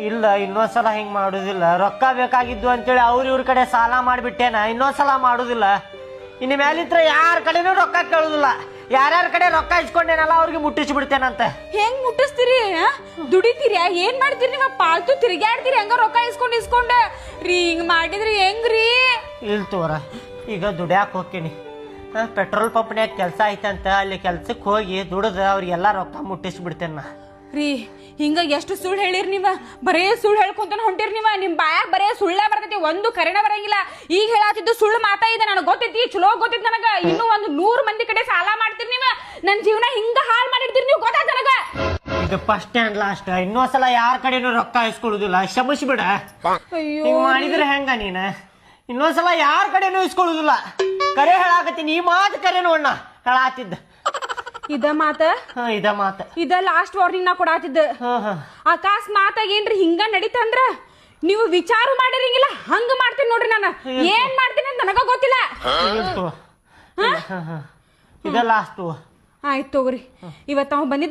ಇಲ್ಲ ಇನ್ನೊಂದ್ಸಲ ಹಿಂಗ್ ಮಾಡುದಿಲ್ಲ. ರೊಕ್ಕ ಬೇಕಾಗಿದ್ದು ಅಂತೇಳಿ ಇವ್ರ ಕಡೆ ಸಾಲ ಮಾಡಿಬಿಟ್ಟೇನ. ಇನ್ನೊಂದ್ಸಲ ಮಾಡುದಿಲ್ಲ. ಇನ್ನು ಮೇಲಿಂತ್ರ ಯಾರ ಕಡೆನೂ ರೊಕ್ಕ ಕೇಳುದಿಲ್ಲ. ಯಾರ್ಯಾರ ಕಡೆ ರೊಕ್ಕ ಇಸ್ಕೊಂಡೇನಲ್ಲ ಅವ್ರಿಗೆ ಮುಟ್ಟಿಸಿ ಬಿಡ್ತೇನಂತ. ಹೆಂಗ್ ಮುಟ್ಟಿಸ್ತೀರಿ? ದುಡಿತೀರಿ? ಏನ್ ಮಾಡ್ತೀರಿ? ನೀವು ಪಾಲ್ತು ತಿರುಗಾಡ್ತೀರಿ ಹಂಗ ರೊಕ್ಕ ಇಸ್ಕೊಂಡ್ ರೀ? ಹಿಂಗ್ ಮಾಡಿದ್ರಿ ಹೆಂಗ್ರಿ? ಇಲ್ ತೋರ, ಈಗ ದುಡ್ಯಾಕ್ ಹೋಗ್ತೀನಿ. ಪೆಟ್ರೋಲ್ ಪಂಪ್ನ್ಯಾಗ ಕೆಲಸ ಐತಂತ ಅಲ್ಲಿ ಕೆಲ್ಸಕ್ಕೆ ಹೋಗಿ ದುಡ್ದ ಅವ್ರಿಗೆಲ್ಲ ರೊಕ್ಕ ಮುಟ್ಟಿಸ್ಬಿಡ್ತೇನೆ ನಾ. ರೀ ಹಿಂಗ ಎಷ್ಟು ಸುಳ್ಳು ಹೇಳಿರಿ ನೀವ? ಬರೇ ಸುಳ್ಳು ಹೇಳ್ಕೊಂತ ಹೊಂಟಿರಿ ನೀವ. ನಿಮ್ ಬಾಯಾಗ ಬರೇ ಸುಳ್ಳೇ ಬರ್ತೈತಿ, ಒಂದು ಕರೆನ ಬರಂಗಿಲ್ಲ. ಈಗ ಹೇಳತ್ತಿದ್ದು ಸುಳ್ಳು ಮಾತಾ ಇದೆ, ನನಗೆ ಗೊತ್ತೈತಿ, ಚಲೋ ಗೊತ್ತೈತಿ ನನಗ. ಇನ್ನೂ 100 ಮಂದಿ ಕಡೆ ಸಾಲ ಮಾಡ್ತೀರಿ ನೀವ. ನನ್ನ ಜೀವನ ಹಿಂಗ ಹಾಳು ಮಾಡಿರ್ತೀರಿ ನೀವು, ಗೊತ್ತಾಯ್ತ ನನಗ. ಇದು ಫಸ್ಟ್ ಆ್ಯಂಡ್ ಲಾಸ್ಟ್. ಇನ್ನೊಂದ್ಸಲ ಯಾರ ಕಡೆನೂ ರೊಕ್ಕ ಇಸ್ಕೊಳ್ಳುದಿಲ್ಲ. ಕ್ಷಮಿಸ್ಬಿಡ. ಹಿಂಗ್ ಮಾಡಿದ್ರೆ ಹೆಂಗ ನೀನ? ಇನ್ನೊಂದ್ಸಲ ಯಾರ ಕಡೆನೂ ಇಸ್ಕೊಳ್ಳುದಿಲ್ಲ. ಕರೆ ಹೇಳಾಕತ್ತೀನಿ. ಈ ಮಾತು ಕರೆ ನೋಡ್ಣ ಹೇಳಾತಿದ್ದ. ಇದ ಮಾತ ಇದ ಲಾಸ್ಟ್ ವಾರ್ನಿಂಗ್ ನಾ ಕೊಡಾತಿದ್ದ. ಅಕಸ್ಮಾತ್ ಏನ್ರಿ ಹಿಂಗ ನಡೀತಂದ್ರ ನೀವು ವಿಚಾರ ಮಾಡಿರಂಗಿಲ್ಲ, ಹಂಗ ಮಾಡ್ತೀನಿ ನೋಡ್ರಿ. ನಾನು ಏನ್ ಮಾಡ್ತೀನಿ ಅಂತ ನನಗ ಗೊತ್ತಿಲ್ಲ. ಇದ ಲಾಸ್ಟ್. ಆಯ್ತು ತಗೋರಿ. ಇವತ್ತು ಅವ ಬಂದಿದ್ದ